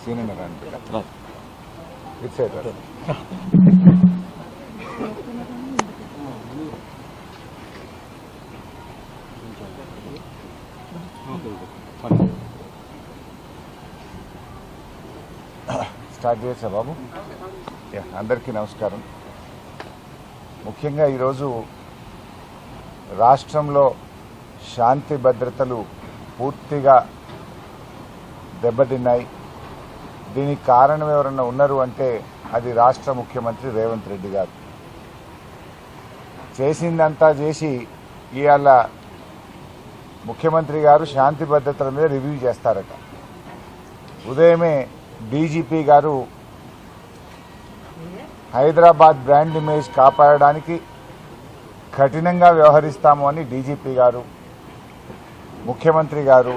Senior అనిపించ ఇటు side start చేయొచ్చా బాబు? అందరికీ నమస్కారం. ముఖ్యంగా ఈరోజు రాష్ట్రంలో శాంతి భద్రతలు పూర్తిగా దెబ్బతిన్నాయి. దీనికి కారణం ఎవరన్నా ఉన్నారు అంటే అది రాష్ట్ర ముఖ్యమంత్రి రేవంత్ రెడ్డి గారు. చేసిందంతా చేసి ఇవాళ ముఖ్యమంత్రి గారు శాంతి భద్రతల మీద రివ్యూ చేస్తారట. ఉదయమే డీజీపీ గారు హైదరాబాద్ బ్రాండ్ ఇమేజ్ కాపాడడానికి కఠినంగా వ్యవహరిస్తాము అని డీజీపీ గారు, ముఖ్యమంత్రి గారు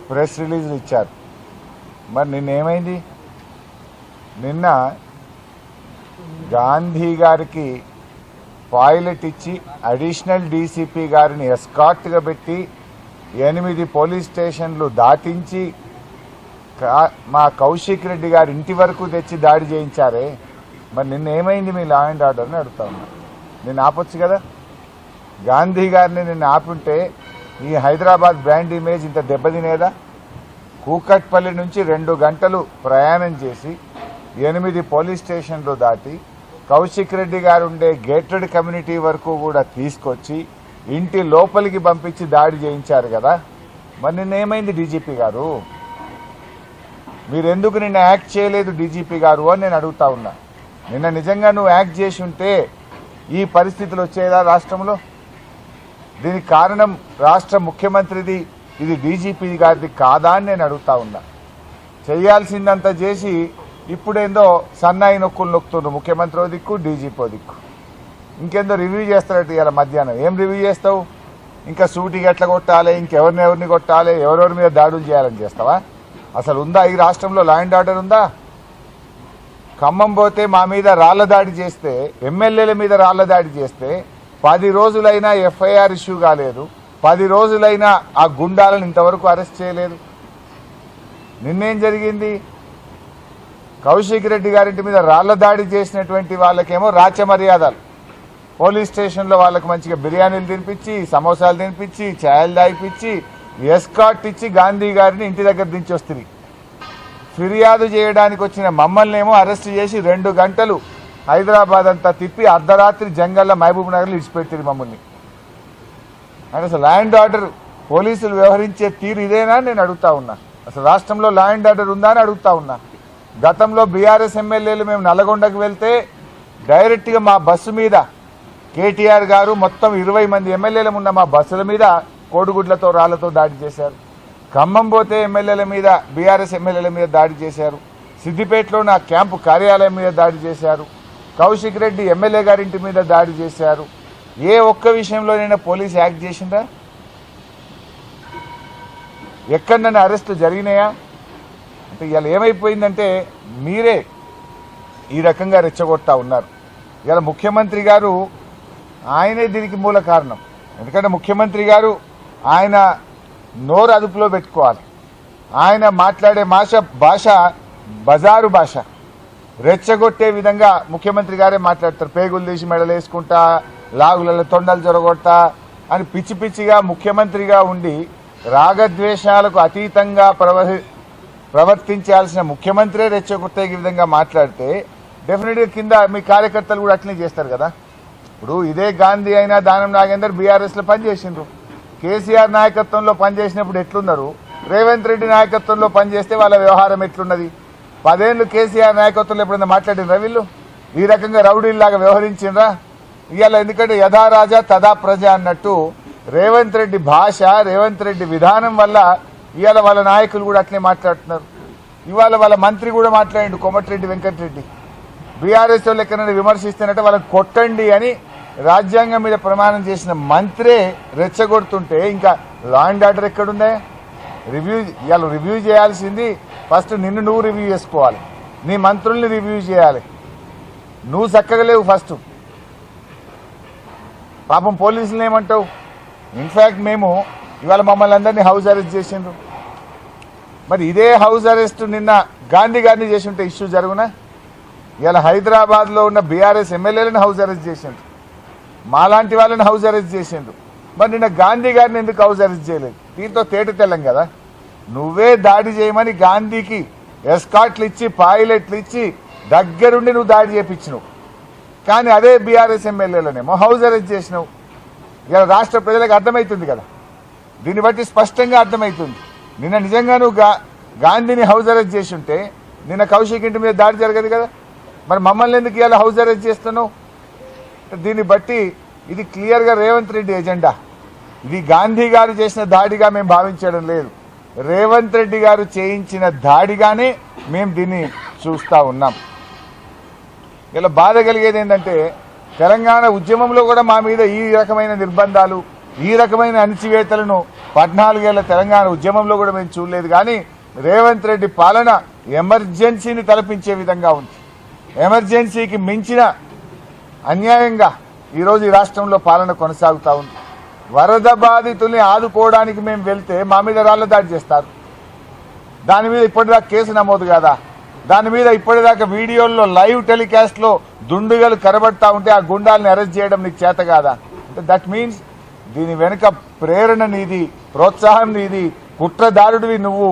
ప్రెస్ రిలీజులు ఇచ్చారు. మరి నిన్నేమైంది? నిన్న గాంధీ గారికి పాయిలెట్ ఇచ్చి అడిషనల్ డీసీపీ గారిని ఎస్కార్ట్గా పెట్టి 8 పోలీస్ స్టేషన్లు దాటించి మా కౌశిక్ రెడ్డి గారి ఇంటి వరకు తెచ్చి దాడి చేయించారే. మరి నిన్న ఏమైంది మీ లా అండ్ ఆర్డర్ని అడుగుతా ఉన్నా. నిన్ను ఆపొచ్చు కదా. గాంధీ గారిని నిన్ను ఆపుంటే ఈ హైదరాబాద్ బ్రాండ్ ఇమేజ్ ఇంత దెబ్బతినేదా? కూకట్పల్లి నుంచి 2 గంటలు ప్రయాణం చేసి 8 పోలీస్ స్టేషన్లు దాటి కౌశిక్ రెడ్డి గారు ఉండే గేటెడ్ కమ్యూనిటీ వరకు కూడా తీసుకొచ్చి ఇంటి లోపలికి పంపించి దాడి చేయించారు కదా. మరి నిన్నేమైంది డీజీపీ గారు? మీరెందుకు నిన్న యాక్ట్ చేయలేదు డీజీపీ గారు అని నేను అడుగుతా ఉన్నా. నిన్న నిజంగా నువ్వు యాక్ట్ చేసి ఉంటే ఈ పరిస్థితులు వచ్చేదా రాష్ట్రంలో? దీనికి కారణం రాష్ట్ర ముఖ్యమంత్రిది, ఇది డీజీపీ గారిది కాదా అని నేను అడుగుతా ఉన్నా. చేయాల్సిందంతా చేసి ఇప్పుడేందో సన్నాయి నొక్కులు నొక్కుతుండ్రు. ముఖ్యమంత్రి దిక్కు, డీజీపీ దిక్కు. ఇంకేందో రివ్యూ చేస్తారట ఇవాళ మధ్యాహ్నం. ఏం రివ్యూ చేస్తావు? ఇంకా సూటికి ఎట్లా కొట్టాలి, ఇంకెవరిని కొట్టాలి, ఎవరెవరి మీద దాడులు చేయాలని చేస్తావా? అసలు ఉందా ఈ రాష్ట్రంలో లా అండ్ ఆర్డర్ ఉందా? ఖమ్మం పోతే మా మీద రాళ్ల దాడి చేస్తే, ఎమ్మెల్యేల మీద రాళ్ల దాడి చేస్తే 10 రోజులైనా ఎఫ్ఐఆర్ ఇష్యూ కాలేదు. 10 రోజులైనా ఆ గుండాలను ఇంతవరకు అరెస్ట్ చేయలేదు. నిన్నేం జరిగింది? కౌశిక్ రెడ్డి గారింటి మీద రాళ్ల దాడి చేసినటువంటి వాళ్ళకేమో రాచ మర్యాదలు. పోలీస్ స్టేషన్లో వాళ్ళకి మంచిగా బిర్యానీలు తినిపించి, సమోసాలు తినిపించి, ఛాయలు దాయిపించి, ఎస్కాట్ ఇచ్చి గాంధీ గారిని ఇంటి దగ్గర దించి వస్తుంది. ఫిర్యాదు చేయడానికి వచ్చిన మమ్మల్ని ఏమో అరెస్ట్ చేసి 2 గంటలు హైదరాబాద్ అంతా తిప్పి అర్ధరాత్రి జంగల్లో మహబూబ్ నగర్లో ఇడిచిపెట్టింది మమ్మల్ని. అంటే అసలు లా అండ్ ఆర్డర్ పోలీసులు వ్యవహరించే తీరు ఇదేనా నేను అడుగుతా ఉన్నా. అసలు రాష్ట్రంలో లా అండ్ ఆర్డర్ ఉందా అని అడుగుతా ఉన్నా. గతంలో బీఆర్ఎస్ ఎమ్మెల్యేలు మేము నల్లగొండకు వెళ్తే డైరెక్ట్గా మా బస్సు మీద కేటీఆర్ గారు మొత్తం 20 మంది ఎమ్మెల్యేలు ఉన్న మా బస్సుల మీద కోడిగుడ్లతో రాళ్లతో దాడి చేశారు. ఖమ్మం పోతే ఎమ్మెల్యేల మీద, బీఆర్ఎస్ ఎమ్మెల్యేల మీద దాడి చేశారు. సిద్దిపేటలో నా క్యాంపు కార్యాలయం మీద దాడి చేశారు. కౌశిక్ రెడ్డి ఎమ్మెల్యే గారింటి మీద దాడి చేశారు. ఏ ఒక్క విషయంలోనైనా పోలీసు యాక్ట్ చేసిందా? ఎక్కడన్నా అరెస్టు జరిగినాయా? అంటే ఇవాళ ఏమైపోయిందంటే మీరే ఈ రకంగా రెచ్చగొడతా ఉన్నారు. ఇవాళ ముఖ్యమంత్రి గారు ఆయనే దీనికి మూల కారణం. ఎందుకంటే ముఖ్యమంత్రి గారు ఆయన నోరు అదుపులో పెట్టుకోవాలి. ఆయన మాట్లాడే భాష బజారు భాష, రెచ్చగొట్టే విధంగా ముఖ్యమంత్రి గారే మాట్లాడతారు. పేగులు తీసి మెడలు వేసుకుంటా, లాగులలో తొండలు జొరగొడతా అని పిచ్చి పిచ్చిగా ముఖ్యమంత్రిగా ఉండి రాగద్వేషాలకు అతీతంగా ప్రవర్తించాల్సిన ముఖ్యమంత్రే రెచ్చగొట్టే విధంగా మాట్లాడితే డెఫినెట్గా కింద మీ కార్యకర్తలు కూడా అట్లనే చేస్తారు కదా. ఇప్పుడు ఇదే గాంధీ అయినా దానం నాగేందర్ బీఆర్ఎస్లో పనిచేసిండ్రు. కేసీఆర్ నాయకత్వంలో పనిచేసినప్పుడు ఎట్లున్నారు, రేవంత్ రెడ్డి నాయకత్వంలో పనిచేస్తే వాళ్ళ వ్యవహారం ఎట్లున్నది? 10 ఏళ్లు కేసీఆర్ నాయకత్వంలో ఎప్పుడైనా మాట్లాడినరా వీళ్ళు? ఈ రకంగా రౌడీల్లాగా వ్యవహరించిండ్రా? ఇవాళ ఎందుకంటే యథా రాజా తదా ప్రజ అన్నట్టు రేవంత్ రెడ్డి భాష, రేవంత్ రెడ్డి విధానం వల్ల ఇవాళ వాళ్ళ నాయకులు కూడా అట్లే మాట్లాడుతున్నారు. ఇవాళ వాళ్ళ మంత్రి కూడా మాట్లాడిండు, కోమటిరెడ్డి వెంకటరెడ్డి. బీఆర్ఎస్ వాళ్ళు ఎక్కడైనా విమర్శిస్తున్నట్టు వాళ్ళని కొట్టండి అని రాజ్యాంగం మీద ప్రమాణం చేసిన మంత్రే రెచ్చగొడుతుంటే ఇంకా లా అండ్ ఆర్డర్ ఎక్కడుందే? ఇవాళ రివ్యూ చేయాల్సింది ఫస్ట్ నిన్ను నువ్వు రివ్యూ చేసుకోవాలి, నీ మంత్రుల్ని రివ్యూ చేయాలి. నువ్వు చక్కగా లేవు ఫస్ట్. పాపం పోలీసులు ఏమంటావు? ఇన్ఫ్యాక్ట్ మేము ఇవాళ మమ్మల్ని అందరినీ హౌస్ అరెస్ట్ చేసిండ్రు. మరి ఇదే హౌస్ అరెస్ట్ నిన్న గాంధీ గారిని చేసి ఉంటే ఇష్యూ జరుగునా? ఇలా హైదరాబాద్లో ఉన్న బీఆర్ఎస్ ఎమ్మెల్యేలను హౌస్ అరెస్ట్ చేసిండ్రు, మాలాంటి వాళ్ళని హౌస్ అరెస్ట్ చేసిండ్రు. మరి నిన్న గాంధీ గారిని ఎందుకు హౌస్ అరెస్ట్ చేయలేదు? దీంతో తేట తెల్లం కదా. నువ్వే దాడి చేయమని గాంధీకి ఎస్కాట్లు ఇచ్చి పైలట్లు ఇచ్చి దగ్గరుండి నువ్వు దాడి చేయించినావు. కానీ అదే బీఆర్ఎస్ ఎమ్మెల్యేలనేమో హౌస్ అరెస్ట్ చేసినావు. ఇలా రాష్ట్ర ప్రజలకు అర్థమవుతుంది కదా, దీన్ని బట్టి స్పష్టంగా అర్థమవుతుంది. నిన్న నిజంగా నువ్వు గాంధీని హౌస్ అరెస్ట్ చేసి ఉంటే నిన్న కౌశిక్ ఇంటి మీద దాడి జరగదు కదా. మరి మమ్మల్ని ఎందుకు ఇలా హౌస్ అరెస్ట్ చేస్తున్నావు? దీన్ని బట్టి ఇది క్లియర్గా రేవంత్ రెడ్డి ఎజెండా. ఇది గాంధీ గారు చేసిన దాడిగా మేము భావించడం లేదు, రేవంత్ రెడ్డి గారు చేయించిన దాడిగానే మేము దీన్ని చూస్తూ ఉన్నాం. ఇలా బాధ కలిగేది ఏంటంటే తెలంగాణ ఉద్యమంలో కూడా మా మీద ఈ రకమైన నిర్బంధాలు, ఈ రకమైన అణిచివేతలను 14 ఏళ్ల తెలంగాణ ఉద్యమంలో కూడా మేము చూడలేదు. కానీ రేవంత్ రెడ్డి పాలన ఎమర్జెన్సీని తలపించే విధంగా ఉంది. ఎమర్జెన్సీకి మించిన అన్యాయంగా ఈరోజు ఈ రాష్ట్రంలో పాలన కొనసాగుతూ ఉంది. వరద బాధితుల్ని ఆదుకోవడానికి మేము వెళ్తే మా మీద రాళ్ల దాడి చేస్తారు. దాని మీద ఇప్పటిదాకా కేసు నమోదు కాదా? దాని మీద ఇప్పటిదాకా వీడియోల్లో లైవ్ టెలికాస్ట్లో దుండుగలు కనబడతా ఉంటే ఆ గుండాలని అరెస్ట్ చేయడం నీకు చేత కాదా? అంటే దట్ మీన్స్ దీని వెనుక ప్రేరణ నీది, ప్రోత్సాహం నీది, కుట్రదారుడివి నువ్వు.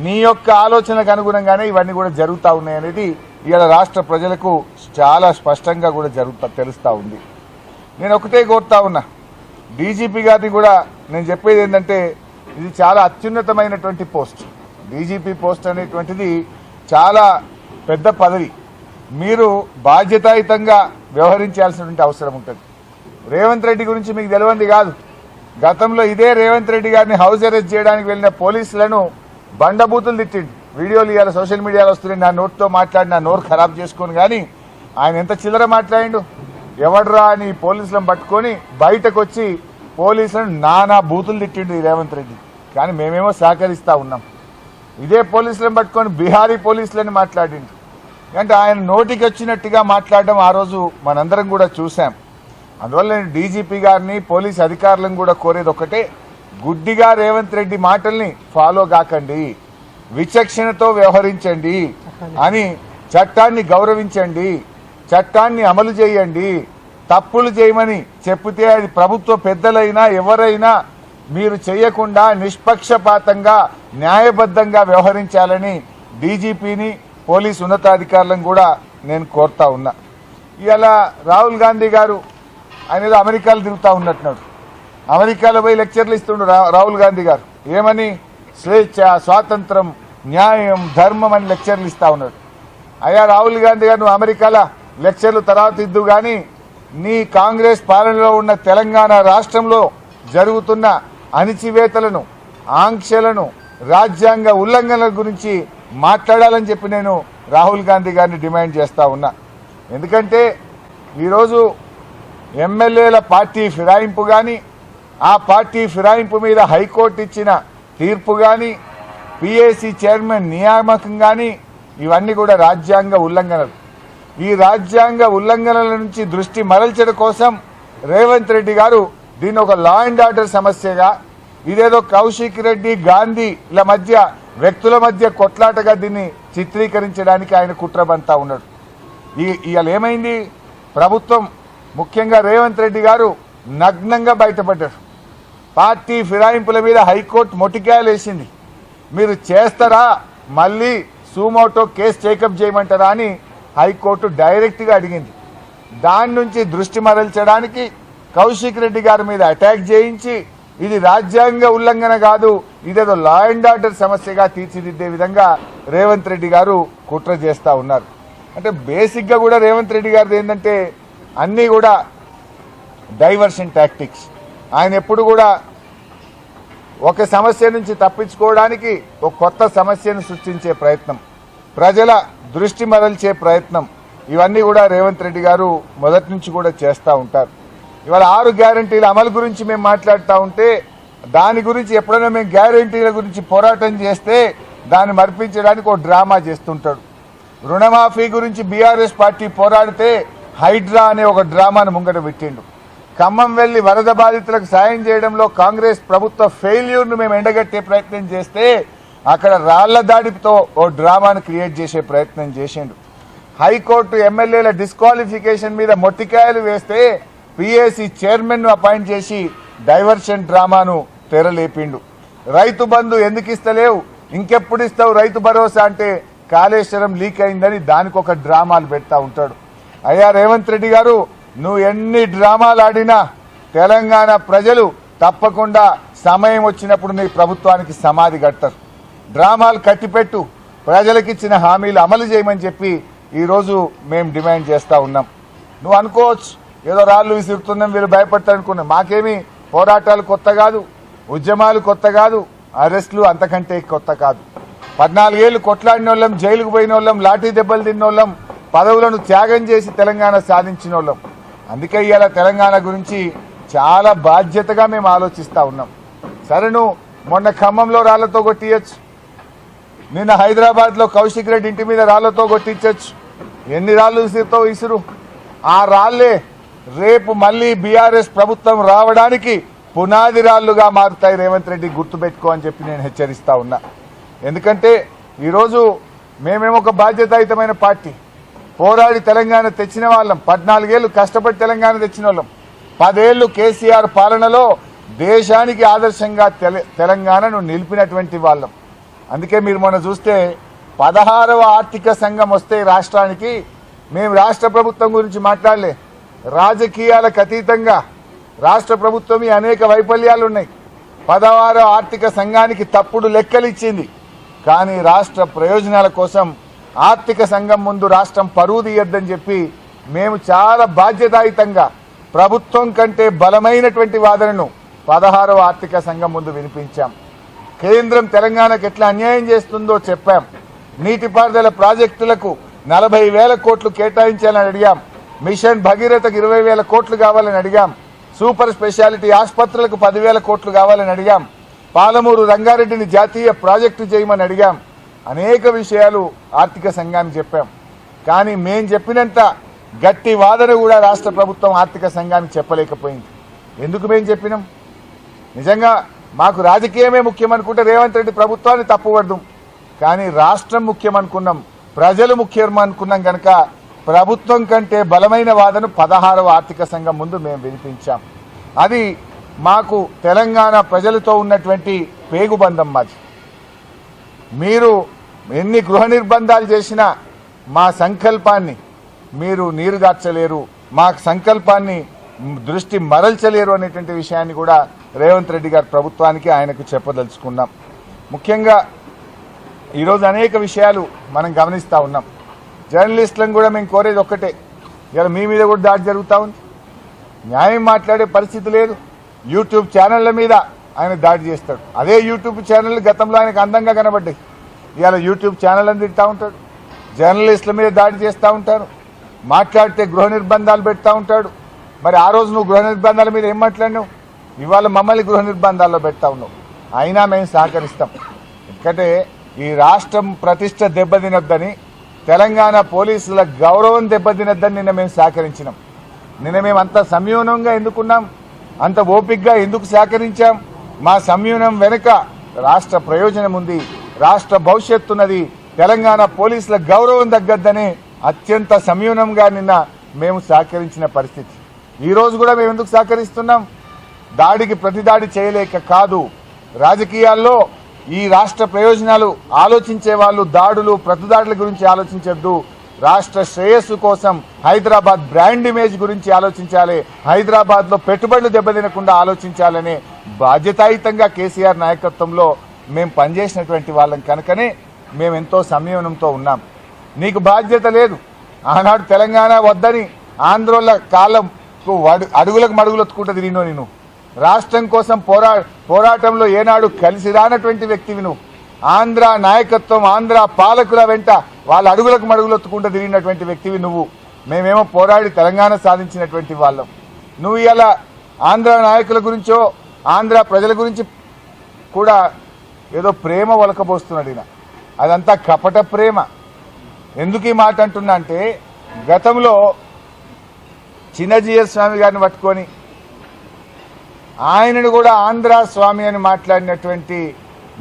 నీ యొక్క ఆలోచనకు అనుగుణంగానే ఇవన్నీ కూడా జరుగుతూ ఉన్నాయి అనేది ఇవాళ రాష్ట్ర ప్రజలకు చాలా స్పష్టంగా కూడా తెలుస్తూ ఉంది. నేను ఒకటే కోరుతా ఉన్నా, డీజీపీ గారిని కూడా నేను చెప్పేది ఏంటంటే ఇది చాలా అత్యున్నతమైనటువంటి పోస్ట్. డీజీపీ పోస్ట్ అనేటువంటిది చాలా పెద్ద పదవి. మీరు బాధ్యతాయుతంగా వ్యవహరించాల్సినటువంటి అవసరం ఉంటుంది. రేవంత్ రెడ్డి గురించి మీకు తెలియంది కాదు, గతంలో ఇదే రేవంత్ రెడ్డి గారిని హౌస్ అరెస్ట్ చేయడానికి వెళ్ళిన పోలీసులను బండబూతులు తిట్టిండు. వీడియోలు ఇవాళ సోషల్ మీడియాలో వస్తున్నాయి. నా నోటితో మాట్లాడి నా నోరు ఖరాబ్ చేసుకొని, కానీ ఆయన ఎంత చిల్లర మాట్లాడిండు. ఎవడ్రా అని పోలీసులను పట్టుకొని బయటకు వచ్చి పోలీసులను నానా బూతులు తిట్టిండు ఈ రేవంత్ రెడ్డి. కానీ మేమేమో సహకరిస్తూ ఉన్నాం. ఇదే పోలీసులను పట్టుకొని బీహారీ పోలీసులని మాట్లాడిండు. అంటే ఆయన నోటికి వచ్చినట్టుగా మాట్లాడడం ఆ రోజు మనందరం కూడా చూసాం. అందువల్ల నేను డీజీపీ గారిని, పోలీస్ అధికారులను కూడా కోరేది ఒకటే, గుడ్డిగా రేవంత్ రెడ్డి మాటల్ని ఫాలో కాకండి, విచక్షణతో వ్యవహరించండి అని, చట్టాన్ని గౌరవించండి, చట్టాన్ని అమలు చేయండి. తప్పులు చేయమని చెప్తే అది ప్రభుత్వ పెద్దలైనా ఎవరైనా మీరు చేయకుండా నిష్పక్షపాతంగా న్యాయబద్ధంగా వ్యవహరించాలని డీజీపీని, పోలీసు ఉన్నతాధికారులను కూడా నేను కోరుతా ఉన్నా. ఇవాళ రాహుల్ గాంధీ గారు ఆయన ఏదో అమెరికాలో తిరుగుతూ ఉన్నట్టున్నాడు. అమెరికాలో పోయి లెక్చర్లు ఇస్తుండు రాహుల్ గాంధీ గారు. ఏమని? స్వేచ్ఛ, స్వాతంత్రం, న్యాయం, ధర్మం అని లెక్చర్లు ఇస్తా ఉన్నాడు. అయ్యా రాహుల్ గాంధీ గారు, నువ్వు అమెరికాలో లెక్చర్లు తర్వాత ఇద్దు కానీ నీ కాంగ్రెస్ పాలనలో ఉన్న తెలంగాణ రాష్ట్రంలో జరుగుతున్న అణిచివేతలను, ఆంక్షలను, రాజ్యాంగ ఉల్లంఘనల గురించి మాట్లాడాలని చెప్పి నేను రాహుల్ గాంధీ గారిని డిమాండ్ చేస్తా ఉన్నా. ఎందుకంటే ఈరోజు ఎమ్మెల్యేల పార్టీ ఫిరాయింపు కానీ, ఆ పార్టీ ఫిరాయింపు మీద హైకోర్టు ఇచ్చిన తీర్పు కానీ, పిఏసీ చైర్మన్ నియామకం కానీ, ఇవన్నీ కూడా రాజ్యాంగ ఉల్లంఘనలు. ఈ రాజ్యాంగ ఉల్లంఘనల నుంచి దృష్టి మరల్చడం కోసం రేవంత్ రెడ్డి గారు దీన్ని ఒక లా అండ్ ఆర్డర్ సమస్యగా, ఇదేదో కౌశిక్ రెడ్డి, గాంధీల మధ్య, వ్యక్తుల మధ్య కొట్లాటగా దీన్ని చిత్రీకరించడానికి ఆయన కుట్రబంతా ఉన్నాడు. ఇవాళ ఏమైంది? ప్రభుత్వం, ముఖ్యంగా రేవంత్ రెడ్డి గారు నగ్నంగా బయటపడ్డారు. పార్టీ ఫిరాయింపుల మీద హైకోర్టు మొటికాయలు వేసింది. మీరు చేస్తారా, మళ్ళీ సూమోటో కేసు టేకప్ చేయమంటారా అని హైకోర్టు డైరెక్ట్గా అడిగింది. దాని నుంచి దృష్టి మరల్చడానికి కౌశిక్ రెడ్డి గారి మీద అటాక్ చేయించి ఇది రాజ్యాంగ ఉల్లంఘన కాదు, ఇదేదో లా అండ్ ఆర్డర్ సమస్యగా తీర్చిదిద్దే విధంగా రేవంత్ రెడ్డి గారు కుట్ర చేస్తూ ఉన్నారు. అంటే బేసిక్గా కూడా రేవంత్ రెడ్డి గారిది ఏంటంటే అన్నీ కూడా డైవర్షన్ టాక్టిక్స్. ఆయన ఎప్పుడు కూడా ఒక సమస్య నుంచి తప్పించుకోవడానికి ఒక కొత్త సమస్యను సృష్టించే ప్రయత్నం, ప్రజల దృష్టి మరల్చే ప్రయత్నం, ఇవన్నీ కూడా రేవంత్ రెడ్డి గారు మొదటి నుంచి కూడా చేస్తూ ఉంటారు. ఇవాళ 6 గ్యారంటీల అమలు గురించి మేము మాట్లాడుతూ ఉంటే, దాని గురించి ఎప్పుడైనా మేము గ్యారంటీల గురించి పోరాటం చేస్తే దాన్ని మర్పించడానికి ఒక డ్రామా చేస్తుంటాడు. రుణమాఫీ గురించి బీఆర్ఎస్ పార్టీ పోరాడితే హైడ్రా అనే ఒక డ్రామాను ముంగట పెట్టిండు. ఖమ్మం వెళ్లి వరద బాధితులకు సాయం చేయడంలో కాంగ్రెస్ ప్రభుత్వ ఫెయిల్యూర్ను మేము ఎండగట్టే ప్రయత్నం చేస్తే అక్కడ రాళ్ల దాడితో ఓ డ్రామాను క్రియేట్ చేసే ప్రయత్నం చేసిండు. హైకోర్టు ఎమ్మెల్యేల డిస్క్వాలిఫికేషన్ మీద మొట్టికాయలు వేస్తే పిఏసీ చైర్మన్ ను అపాయింట్ చేసి డైవర్షన్ డ్రామాను తెరలేపిండు. రైతు బంధు ఎందుకు ఇస్తలేవు, ఇంకెప్పుడు ఇస్తావు రైతు భరోసా అంటే కాళేశ్వరం లీక్ అయిందని దానికి ఒక డ్రామాలు పెడతా ఉంటాడు. అయ్యా రేవంత్ రెడ్డి గారు, నువ్వు ఎన్ని డ్రామాలు ఆడినా తెలంగాణ ప్రజలు తప్పకుండా సమయం వచ్చినప్పుడు నీ ప్రభుత్వానికి సమాధి కడతారు. డ్రామాలు కట్టిపెట్టు, ప్రజలకిచ్చిన హామీలు అమలు చేయమని చెప్పి ఈరోజు మేము డిమాండ్ చేస్తా ఉన్నాం. నువ్వు అనుకోవచ్చు ఏదో రాళ్ళు విసురుతున్నాం, వీళ్ళు భయపడతారనుకున్నాం. మాకేమీ పోరాటాలు కొత్త కాదు, ఉద్యమాలు కొత్త కాదు, అరెస్టులు అంతకంటే కొత్త కాదు. 14 ఏళ్లు కొట్లాడిన వాళ్ళం, జైలుకు పోయిన వాళ్ళం, లాఠీ దెబ్బలు తిన్న వాళ్ళం, పదవులను త్యాగం చేసి తెలంగాణ సాధించిన వాళ్ళం. అందుకే ఇవాళ తెలంగాణ గురించి చాలా బాధ్యతగా మేము ఆలోచిస్తా ఉన్నాం. సరే, నువ్వు మొన్న ఖమ్మంలో రాళ్లతో కొట్టియచ్చు, నిన్న హైదరాబాద్ లో కౌశిక్ రెడ్డి ఇంటి మీద రాళ్లతో కొట్టించచ్చు. ఎన్ని రాళ్లు విసిరుతో విసురు, ఆ రాళ్లే రేపు మళ్లీ బీఆర్ఎస్ ప్రభుత్వం రావడానికి పునాది రాళ్లుగా మారుతాయి. రేవంత్ రెడ్డి గుర్తుపెట్టుకో అని చెప్పి నేను హెచ్చరిస్తా ఉన్నా. ఎందుకంటే ఈరోజు మేమేమో ఒక బాధ్యతాయుతమైన పార్టీ, పోరాడి తెలంగాణ తెచ్చిన వాళ్ళం, 14 ఏళ్లు కష్టపడి తెలంగాణ తెచ్చిన వాళ్ళం, 10 ఏళ్లు కేసీఆర్ పాలనలో దేశానికి ఆదర్శంగా తెలంగాణను నిలిపినటువంటి వాళ్ళం. అందుకే మీరు మొన్న చూస్తే 16వ ఆర్థిక సంఘం వస్తే రాష్ట్రానికి మేము రాష్ట్ర ప్రభుత్వం గురించి మాట్లాడలే. రాజకీయాలకు అతీతంగా రాష్ట్ర ప్రభుత్వం అనేక వైఫల్యాలు ఉన్నాయి. 16వ ఆర్థిక సంఘానికి తప్పుడు లెక్కలు ఇచ్చింది. కానీ రాష్ట్ర ప్రయోజనాల కోసం ఆర్థిక సంఘం ముందు రాష్ట్రం పరువు తీయొద్దని చెప్పి మేము చాలా బాధ్యతాయుతంగా ప్రభుత్వం కంటే బలమైనటువంటి వాదనను 16వ ఆర్థిక సంఘం ముందు వినిపించాం. కేంద్రం తెలంగాణకు ఎట్లా అన్యాయం చేస్తుందో చెప్పాం. నీటిపారుదల ప్రాజెక్టులకు 40,000 కోట్లు కేటాయించాలని అడిగాం. మిషన్ భగీరథకు 20,000 కోట్లు కావాలని అడిగాం. సూపర్ స్పెషాలిటీ ఆసుపత్రులకు 10,000 కోట్లు కావాలని అడిగాం. పాలమూరు రంగారెడ్డిని జాతీయ ప్రాజెక్టు చేయమని అడిగాం. అనేక విషయాలు ఆర్థిక సంఘానికి చెప్పాం. కానీ మేం చెప్పినంత గట్టి వాదన కూడా రాష్ట్ర ప్రభుత్వం ఆర్థిక సంఘానికి చెప్పలేకపోయింది. ఎందుకు మేం చెప్పినాం? నిజంగా మాకు రాజకీయమే ముఖ్యం అనుకుంటే రేవంత్ రెడ్డి ప్రభుత్వాన్ని తప్పుపడదాం. కానీ రాష్ట్రం ముఖ్యం అనుకున్నాం, ప్రజలు ముఖ్యం అనుకున్నాం కనుక ప్రభుత్వం కంటే బలమైన వాదన 16వ ఆర్థిక సంఘం ముందు మేము వినిపించాం. అది మాకు తెలంగాణ ప్రజలతో ఉన్నటువంటి పేగుబంధం. మాది మీరు ఎన్ని గృహ నిర్బంధాలు చేసినా మా సంకల్పాన్ని మీరు నీరుగార్చలేరు, మా సంకల్పాన్ని దృష్టి మరల్చలేరు అనేటువంటి విషయాన్ని కూడా రేవంత్ రెడ్డి గారి ప్రభుత్వానికి ఆయనకు చెప్పదలుచుకున్నాం. ముఖ్యంగా ఈరోజు అనేక విషయాలు మనం గమనిస్తూ ఉన్నాం. జర్నలిస్టులను కూడా మేము కోరేది ఒక్కటే, ఇలా మీ మీద కూడా దాడి జరుగుతూ ఉంది, న్యాయం మాట్లాడే పరిస్థితి లేదు. యూట్యూబ్ ఛానళ్ల మీద ఆయన దాడి చేస్తాడు. అదే యూట్యూబ్ ఛానల్ గతంలో ఆయనకు అందంగా కనబడ్డాయి, ఇవాళ యూట్యూబ్ ఛానల్ అని తింటూ ఉంటాడు. జర్నలిస్టుల మీద దాడి చేస్తూ ఉంటారు, మాట్లాడితే గృహ నిర్బంధాలు పెడతా ఉంటాడు. మరి ఆ రోజు నువ్వు గృహ నిర్బంధాల మీద ఏం మాట్లాడినావు? ఇవాళ మమ్మల్ని గృహ నిర్బంధాల్లో పెడతా ఉన్నావు. అయినా మేము సహకరిస్తాం. ఎందుకంటే ఈ రాష్ట్రం ప్రతిష్ట దెబ్బతినొద్దని, తెలంగాణ పోలీసుల గౌరవం దెబ్బతినొద్దని నిన్న మేము సహకరించినాం. నిన్న మేము అంత సంయమనంగా ఎందుకున్నాం, అంత ఓపికగా ఎందుకు సహకరించాం? మా సంయమనం వెనుక రాష్ట్ర ప్రయోజనం ఉంది, రాష్ట్ర భవిష్యత్తున్నది, తెలంగాణ పోలీసుల గౌరవం తగ్గద్దని అత్యంత సంయమనంగా నిన్న మేము సహకరించిన పరిస్థితి. ఈ రోజు కూడా మేము ఎందుకు సహకరిస్తున్నాం? దాడికి ప్రతిదాడి చేయలేక కాదు. రాజకీయాల్లో ఈ రాష్ట్ర ప్రయోజనాలు ఆలోచించే వాళ్ళు దాడులు ప్రతిదాడుల గురించి ఆలోచించొద్దు. రాష్ట్ర శ్రేయస్సు కోసం హైదరాబాద్ బ్రాండ్ ఇమేజ్ గురించి ఆలోచించాలి, హైదరాబాద్ లో పెట్టుబడులు దెబ్బతినకుండా ఆలోచించాలనే బాధ్యతాయుతంగా కేసీఆర్ నాయకత్వంలో మేము పనిచేసినటువంటి వాళ్ళం కనుకనే మేము ఎంతో సంయమనంతో ఉన్నాం. నీకు బాధ్యత లేదు. ఆనాడు తెలంగాణ వద్దని ఆంధ్రోళ్ళ కాలంకు అడుగులకు మడుగులొత్తుకుంటూ తిరిగినో నేను. రాష్ట్రం కోసం పోరాటంలో ఏనాడు కలిసి రానటువంటి వ్యక్తివి నువ్వు. ఆంధ్ర నాయకత్వం, ఆంధ్ర పాలకుల వెంట వాళ్ళ అడుగులకు మడుగులొత్తుకుంటూ తిరిగినటువంటి వ్యక్తివి నువ్వు. మేమేమో పోరాడి తెలంగాణ సాధించినటువంటి వాళ్ళం. నువ్వు ఇలా ఆంధ్ర నాయకుల గురించో ఆంధ్ర ప్రజల గురించి కూడా ఏదో ప్రేమ ఒలకబోస్తున్నాడు ఈయన. అదంతా కపట ప్రేమ. ఎందుకు ఈ మాట అంటున్నా అంటే, గతంలో చిన్నజీఎస్ స్వామి గారిని పట్టుకొని ఆయనను కూడా ఆంధ్ర స్వామి అని మాట్లాడినటువంటి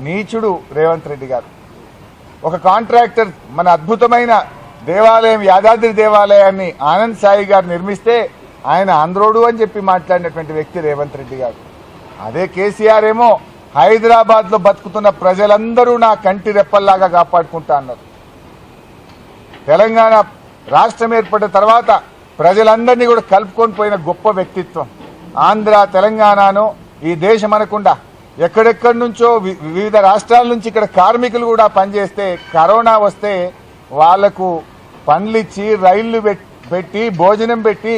నీచుడు రేవంత్ రెడ్డి గారు. ఒక కాంట్రాక్టర్ మన అద్భుతమైన దేవాలయం యాదాద్రి దేవాలయాన్ని ఆనంద్ సాయి గారు నిర్మిస్తే ఆయన ఆంధ్రోడు అని చెప్పి మాట్లాడినటువంటి వ్యక్తి రేవంత్ రెడ్డి గారు. అదే కేసీఆర్ ఏమో హైదరాబాద్ లో బతుకుతున్న ప్రజలందరూ నా కంటి రెప్పల్లాగా కాపాడుకుంటా అన్నారు. తెలంగాణ రాష్ట్రం ఏర్పడిన తర్వాత ప్రజలందరినీ కూడా కలుపుకొని పోయిన గొప్ప వ్యక్తిత్వం. ఆంధ్ర తెలంగాణను ఈ దేశం అనకుండా ఎక్కడెక్కడి నుంచో వివిధ రాష్ట్రాల నుంచి ఇక్కడ కార్మికులు కూడా పనిచేస్తే కరోనా వస్తే వాళ్లకు పనులిచ్చి రైళ్లు పెట్టి భోజనం పెట్టి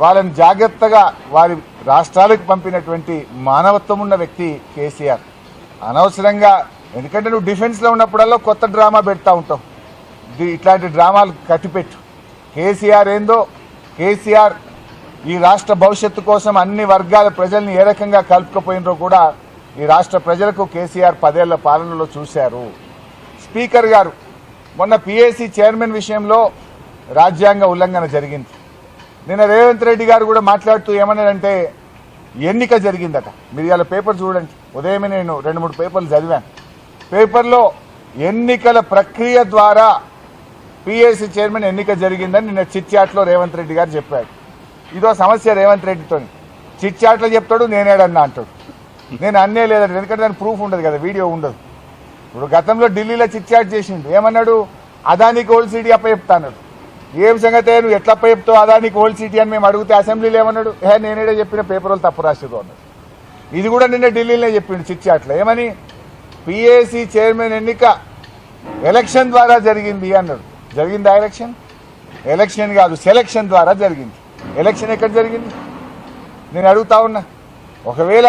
వాళ్ళని జాగ్రత్తగా వారి రాష్ట్రాలకు పంపినటువంటి మానవత్వం ఉన్న వ్యక్తి కేసీఆర్. అనవసరంగా, ఎందుకంటే నువ్వు డిఫెన్స్ లో ఉన్నప్పుడల్లా కొత్త డ్రామా పెడతా ఉంటావు, ఇట్లాంటి డ్రామాలు కట్టిపెట్టు. కేసీఆర్ ఏందో, కేసీఆర్ ఈ రాష్ట్ర భవిష్యత్తు కోసం అన్ని వర్గాల ప్రజల్ని ఏ రకంగా కలుపుకపోయినరో కూడా ఈ రాష్ట్ర ప్రజలకు కేసీఆర్ 10 ఏళ్ల పాలనలో చూశారు. స్పీకర్ గారు మొన్న పిఏసీ చైర్మన్ విషయంలో రాజ్యాంగ ఉల్లంఘన జరిగింది. నిన్న రేవంత్ రెడ్డి గారు కూడా మాట్లాడుతూ ఏమన్నాడంటే ఎన్నిక జరిగిందట. మీరు ఇలా పేపర్ చూడండి, ఉదయమే నేను 2-3 పేపర్లు చదివాను. పేపర్లో ఎన్నికల ప్రక్రియ ద్వారా పిఏసీ చైర్మన్ ఎన్నిక జరిగిందని నిన్న చిట్ చాట్లో రేవంత్ రెడ్డి గారు చెప్పాడు. ఇదో సమస్య రేవంత్ రెడ్డితో. చిట్ చాట్లో చెప్తాడు, నేనేడన్నా అంటాడు. నేను అన్నే లేదంటే, ఎందుకంటే దాని ప్రూఫ్ ఉండదు కదా, వీడియో ఉండదు. ఇప్పుడు గతంలో ఢిల్లీలో చిట్ చాట్ చేసిండు, ఏమన్నాడు, అదానికి ఓల్డ్ సిటీ అప్పచెప్తా అన్నాడు. ఏం సంగతే, నువ్వు ఎట్లా అప్పచెప్తావు అదానికి ఓల్డ్ సిటీ అని మేము అడిగితే అసెంబ్లీలో ఏమన్నాడు, నేనేడే చెప్పిన పేపర్ వాళ్ళు తప్పు రాసేదో అన్నాడు. ఇది కూడా నిన్న ఢిల్లీలో చెప్పిండు చిట్ చాట్లో. ఏమని, పిఏసీ చైర్మన్ ఎన్నిక ఎలక్షన్ ద్వారా జరిగింది అన్నాడు. జరిగిందా ఎలక్షన్? ఎలక్షన్ కాదు, సెలక్షన్ ద్వారా జరిగింది. ఎలక్షన్ ఎక్కడ జరిగింది నేను అడుగుతా ఉన్నా. ఒకవేళ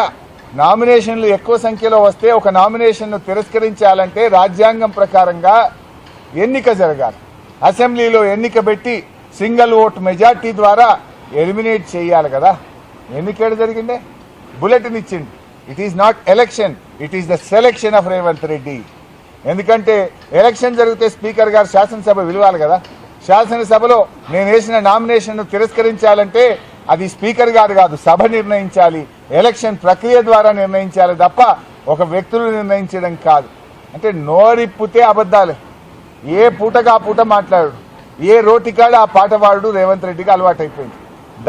నామినేషన్లు ఎక్కువ సంఖ్యలో వస్తే ఒక నామినేషన్ను తిరస్కరించాలంటే రాజ్యాంగం ప్రకారంగా ఎన్నిక జరగాలి. అసెంబ్లీలో ఎన్నిక పెట్టి సింగిల్ ఓట్ మెజార్టీ ద్వారా ఎలిమినేట్ చేయాలి కదా. ఎన్నిక జరిగిందే, బులెటిన్ ఇచ్చింది. It is not election, it is the selection of Revanth Reddy. ఎందుకంటే ఎలక్షన్ జరిగితే స్పీకర్ గారు శాసనసభ విలువాలి కదా. శాసనసభలో నేను వేసిన నామినేషన్ను తిరస్కరించాలంటే అది స్పీకర్ గారు కాదు, సభ నిర్ణయించాలి. ఎలక్షన్ ప్రక్రియ ద్వారా నిర్ణయించాలి తప్ప ఒక వ్యక్తులు నిర్ణయించడం కాదు. అంటే నోరిప్పితే అబద్ధాలే, ఏ పూటగా ఆ పూట మాట్లాడు, ఏ రోటికాడ ఆ పాటవాడు రేవంత్ రెడ్డికి అలవాటైపోయింది.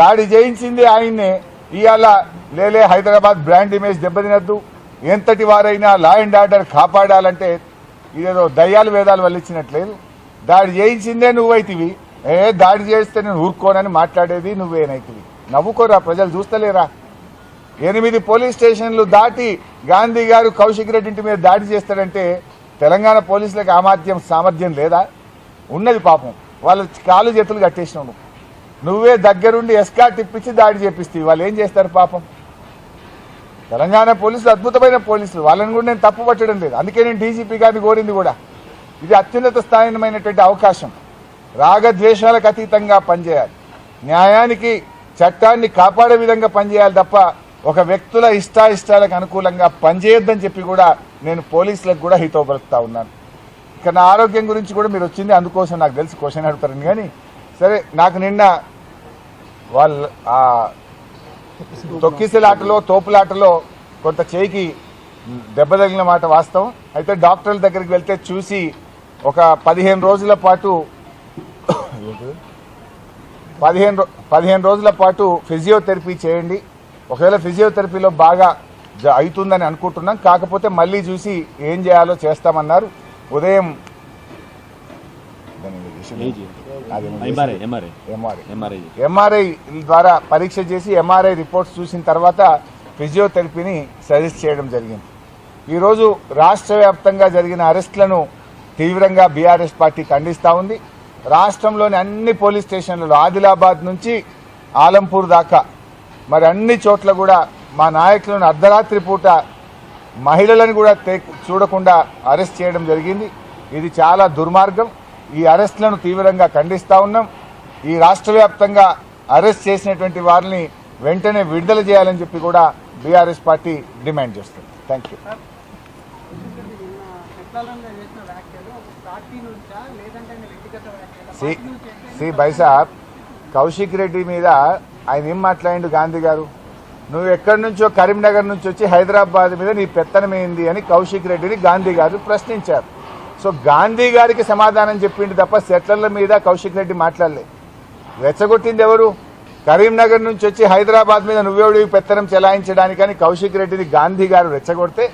దాడి చేయించింది ఆయన్నే. ఇవాళ లేలే హైదరాబాద్ బ్రాండ్ ఇమేజ్ దెబ్బతినద్దు, ఎంతటి వారైనా లా అండ్ ఆర్డర్ కాపాడాలంటే ఇదేదో దయ్యాలు వేదాలు వల్లించినట్లేదు. దాడి చేయించిందే నువ్వైతివి, దాడి చేస్తే నేను ఊరుకోనని మాట్లాడేది నువ్వేనైతివి. నవ్వుకోరా, ప్రజలు చూస్తలేరా? 8 పోలీస్ స్టేషన్లు దాటి గాంధీ గారు కౌశిక్ రెడ్డి ఇంటి మీద దాడి చేస్తాడంటే తెలంగాణ పోలీసులకు సామర్థ్యం లేదా? ఉన్నది. పాపం వాళ్ళ కాలు చేతులు కట్టేసినావు. నువ్వే దగ్గరుండి ఎస్కాట్ ఇప్పించి దాడి చేపిస్తే వాళ్ళు ఏం చేస్తారు పాపం? తెలంగాణ పోలీసులు అద్భుతమైన పోలీసులు, వాళ్ళని కూడా నేను తప్పు పట్టడం లేదు. అందుకే నేను డీజీపీ గారిని కోరింది కూడా. ఇది అత్యున్నత స్థాయిమైనటువంటి అవకాశం. రాగద్వేషాలకు అతీతంగా పనిచేయాలి, న్యాయానికి చట్టాన్ని కాపాడే విధంగా పనిచేయాలి తప్ప ఒక వ్యక్తుల ఇష్టాయిష్టాలకు అనుకూలంగా పనిచేయొద్దని చెప్పి కూడా నేను పోలీసులకు కూడా హితవు పలుకుతా ఉన్నాను. ఇక నా ఆరోగ్యం గురించి కూడా మీరు వచ్చింది అందుకోసం, నాకు తెలిసి క్వశ్చన్ అడుగుతారని. కానీ సరే, నాకు నిన్న వాళ్ళు తొక్కిసలాటలో తోపులాటలో కొంత చేయికి దెబ్బ తగిలిన మాట వాస్తవం. అయితే డాక్టర్ల దగ్గరికి వెళ్తే చూసి ఒక 15 రోజుల పాటు 15 రోజుల పాటు ఫిజియోథెరపీ చేయండి. ఒకవేళ ఫిజియోథెరపీలో బాగా అవుతుందని అనుకుంటున్నాం, కాకపోతే మళ్ళీ చూసి ఏం చేయాలో చేస్తామన్నారు. ఉదయం ఎంఆర్ఐ ద్వారా పరీక్ష చేసి ఎంఆర్ఐ రిపోర్ట్స్ చూసిన తర్వాత ఫిజియోథెరపీని సజెస్ట్ చేయడం జరిగింది. ఈరోజు రాష్ట్ర వ్యాప్తంగా జరిగిన అరెస్టులను తీవ్రంగా బీఆర్ఎస్ పార్టీ ఖండిస్తూ ఉంది. రాష్ట్రంలోని అన్ని పోలీస్ స్టేషన్లలో ఆదిలాబాద్ నుంచి ఆలంపూర్ దాకా మరి అన్ని చోట్ల కూడా మా నాయకులను అర్ధరాత్రి పూట మహిళలను కూడా చూడకుండా అరెస్ట్ చేయడం జరిగింది. ఇది చాలా దుర్మార్గం. ఈ అరెస్టులను తీవ్రంగా ఖండిస్తూ ఉన్నాం. ఈ రాష్ట్ర వ్యాప్తంగా అరెస్ట్ చేసినటువంటి వారిని వెంటనే విడుదల చేయాలని చెప్పి కూడా బీఆర్ఎస్ పార్టీ డిమాండ్ చేస్తుంది. Thank you. సి బైసాబ్, కౌశిక్ రెడ్డి మీద ఆయన ఏం మాట్లాడిండు గాంధీ గారు? నువ్వు ఎక్కడి నుంచో కరీంనగర్ నుంచి వచ్చి హైదరాబాద్ మీద నీ పెత్తనం ఏంది అని కౌశిక్ రెడ్డిని గాంధీ గారు ప్రశ్నించారు. సో గాంధీ గారికి సమాధానం చెప్పింది తప్ప సెట్లర్ల మీద కౌశిక్ రెడ్డి మాట్లాడలేదు. రెచ్చగొట్టింది ఎవరు? కరీంనగర్ నుంచి వచ్చి హైదరాబాద్ మీద నువ్వెవడివి పెత్తనం చెలాయించడానికని కౌశిక్ రెడ్డిని గాంధీ గారు రెచ్చగొడితే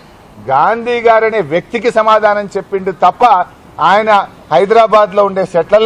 గాంధీ గారు అనే వ్యక్తికి సమాధానం చెప్పిండు తప్ప ఆయన హైదరాబాద్ లో ఉండే సెట్లర్ల